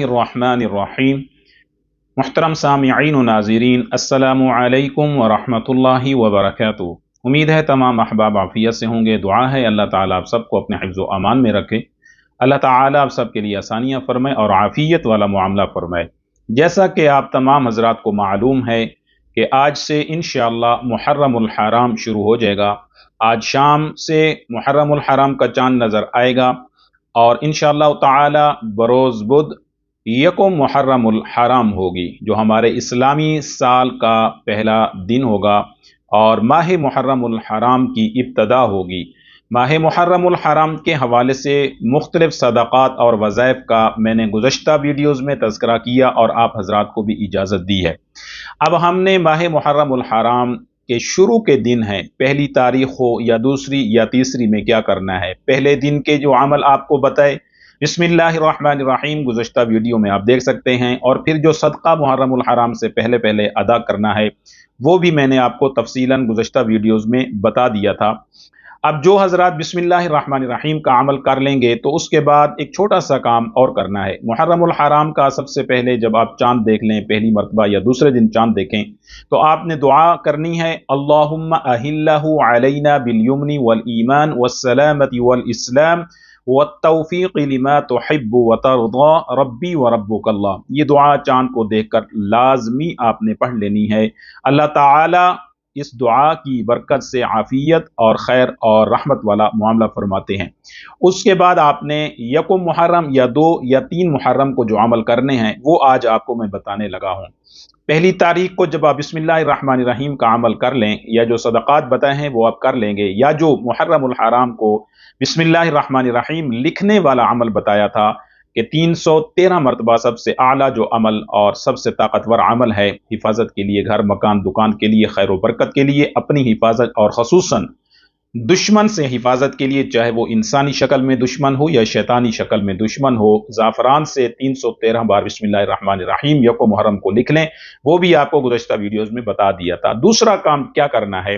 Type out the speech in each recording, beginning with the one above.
الرحمن الرحیم۔ محترم سامعین و ناظرین، السلام علیکم ورحمۃ اللہ وبرکاتہ۔ امید ہے تمام احباب عافیت سے ہوں گے۔ دعا ہے اللہ تعالیٰ آپ سب کو اپنے حفظ و امان میں رکھے، اللہ تعالیٰ آپ سب کے لیے آسانیاں فرمائے اور عافیت والا معاملہ فرمائے۔ جیسا کہ آپ تمام حضرات کو معلوم ہے کہ آج سے انشاءاللہ محرم الحرام شروع ہو جائے گا۔ آج شام سے محرم الحرام کا چاند نظر آئے گا اور انشاءاللہ تعالی بروز بدھ یکم محرم الحرام ہوگی، جو ہمارے اسلامی سال کا پہلا دن ہوگا اور ماہ محرم الحرام کی ابتدا ہوگی۔ ماہ محرم الحرام کے حوالے سے مختلف صدقات اور وظائف کا میں نے گزشتہ ویڈیوز میں تذکرہ کیا اور آپ حضرات کو بھی اجازت دی ہے۔ اب ہم نے ماہ محرم الحرام کے شروع کے دن ہیں، پہلی تاریخ ہو یا دوسری یا تیسری میں کیا کرنا ہے، پہلے دن کے جو عمل آپ کو بتائے، بسم اللہ الرحمن الرحیم گزشتہ ویڈیو میں آپ دیکھ سکتے ہیں، اور پھر جو صدقہ محرم الحرام سے پہلے پہلے ادا کرنا ہے وہ بھی میں نے آپ کو تفصیلاً گزشتہ ویڈیوز میں بتا دیا تھا۔ اب جو حضرات بسم اللہ الرحمن الرحیم کا عمل کر لیں گے تو اس کے بعد ایک چھوٹا سا کام اور کرنا ہے۔ محرم الحرام کا سب سے پہلے جب آپ چاند دیکھ لیں، پہلی مرتبہ یا دوسرے دن چاند دیکھیں، تو آپ نے دعا کرنی ہے، اللہم اہلہ علینا بالیمن والایمان والسلامۃ والاسلام والتوفیق لما تحب وترضى ربی وربک اللہ۔ یہ دعا چاند کو دیکھ کر لازمی آپ نے پڑھ لینی ہے۔ اللہ تعالی اس دعا کی برکت سے عافیت اور خیر اور رحمت والا معاملہ فرماتے ہیں۔ اس کے بعد آپ نے یکم محرم یا 2 یا 3 محرم کو جو عمل کرنے ہیں وہ آج آپ کو میں بتانے لگا ہوں۔ پہلی تاریخ کو جب آپ بسم اللہ الرحمن الرحیم کا عمل کر لیں، یا جو صدقات بتائے ہیں وہ آپ کر لیں گے، یا جو محرم الحرام کو بسم اللہ الرحمن الرحیم لکھنے والا عمل بتایا تھا کہ 313 مرتبہ سب سے اعلیٰ جو عمل اور سب سے طاقتور عمل ہے حفاظت کے لیے، گھر مکان دکان کے لیے، خیر و برکت کے لیے، اپنی حفاظت اور خصوصاً دشمن سے حفاظت کے لیے، چاہے وہ انسانی شکل میں دشمن ہو یا شیطانی شکل میں دشمن ہو، زعفران سے 313 بار بسم اللہ الرحمن الرحیم یکم محرم کو لکھ لیں۔ وہ بھی آپ کو گزشتہ ویڈیوز میں بتا دیا تھا۔ دوسرا کام کیا کرنا ہے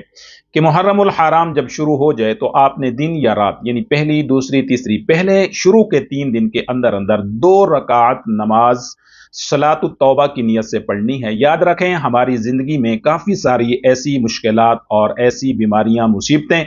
کہ محرم الحرام جب شروع ہو جائے تو آپ نے دن یا رات، یعنی پہلی دوسری تیسری، پہلے شروع کے 3 دن کے اندر 2 رکعت نماز صلاۃ التوبہ کی نیت سے پڑھنی ہے۔ یاد رکھیں ہماری زندگی میں کافی ساری ایسی مشکلات اور ایسی بیماریاں، مصیبتیں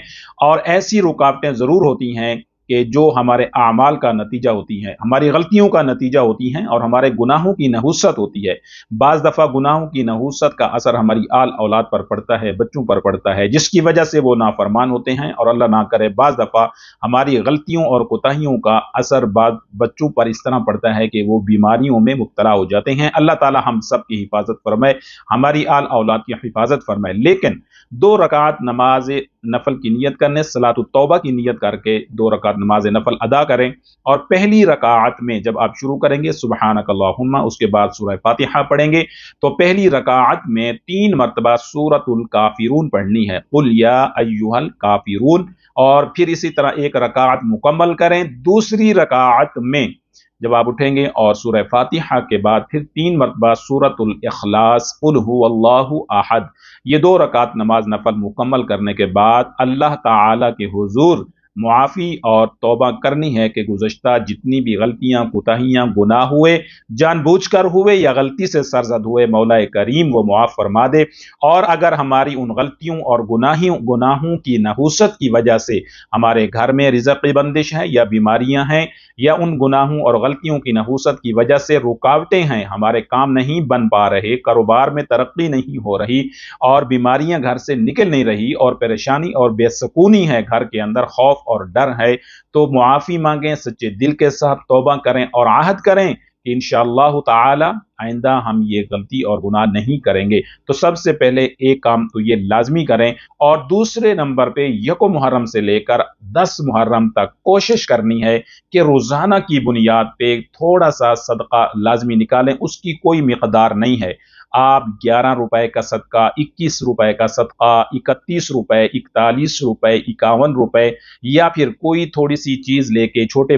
اور ایسی رکاوٹیں ضرور ہوتی ہیں کہ جو ہمارے اعمال کا نتیجہ ہوتی ہیں، ہماری غلطیوں کا نتیجہ ہوتی ہیں اور ہمارے گناہوں کی نحوست ہوتی ہے۔ بعض دفعہ گناہوں کی نحوست کا اثر ہماری آل اولاد پر پڑتا ہے، بچوں پر پڑتا ہے، جس کی وجہ سے وہ نافرمان ہوتے ہیں، اور اللہ نہ کرے بعض دفعہ ہماری غلطیوں اور کوتاہیوں کا اثر بعض بچوں پر اس طرح پڑتا ہے کہ وہ بیماریوں میں مبتلا ہو جاتے ہیں۔ اللہ تعالی ہم سب کی حفاظت فرمائے، ہماری آل اولاد کی حفاظت فرمائے۔ لیکن 2 رکعت نماز نفل کی نیت کرنے، صلاۃ التوبہ کی نیت کر کے 2 رکعت نماز نفل ادا کریں، اور پہلی رکعت میں جب آپ شروع کریں گے سبحانک اللہم، اس کے بعد سورہ فاتحہ پڑھیں گے، تو پہلی رکعت میں 3 مرتبہ سورۃ الکافرون پڑھنی ہے، قل یا ایھا الکافرون، اور پھر اسی طرح 1 رکعت مکمل کریں۔ دوسری رکعت میں جب آپ اٹھیں گے اور سورہ فاتحہ کے بعد پھر 3 مرتبہ سورۃ الاخلاص، قل ھو اللہ احد، یہ 2 رکعت نماز نفل مکمل کرنے کے بعد اللہ تعالی کے حضور معافی اور توبہ کرنی ہے کہ گزشتہ جتنی بھی غلطیاں، کوتاہیاں، گناہ ہوئے، جان بوجھ کر ہوئے یا غلطی سے سرزد ہوئے، مولا کریم وہ معاف فرما دے، اور اگر ہماری ان غلطیوں اور گناہوں کی نحوست کی وجہ سے ہمارے گھر میں رزق کی بندش ہے یا بیماریاں ہیں، یا ان گناہوں اور غلطیوں کی نحوست کی وجہ سے رکاوٹیں ہیں، ہمارے کام نہیں بن پا رہے، کاروبار میں ترقی نہیں ہو رہی، اور بیماریاں گھر سے نکل نہیں رہی، اور پریشانی اور بے سکونی ہے گھر کے اندر، خوف اور ڈر ہے، تو معافی مانگیں، سچے دل کے ساتھ توبہ کریں اور عہد کریں کہ انشاءاللہ تعالی آئندہ ہم یہ غلطی اور گناہ نہیں کریں گے۔ تو سب سے پہلے ایک کام تو یہ لازمی کریں، اور دوسرے نمبر پہ یکم محرم سے لے کر 10 محرم تک کوشش کرنی ہے کہ روزانہ کی بنیاد پہ تھوڑا سا صدقہ لازمی نکالیں۔ اس کی کوئی مقدار نہیں ہے، آپ 11 روپے کا صدقہ، 21 روپے کا صدقہ، 31 روپے، 41 روپے، 51 روپے، یا پھر کوئی تھوڑی سی چیز لے کے چھوٹے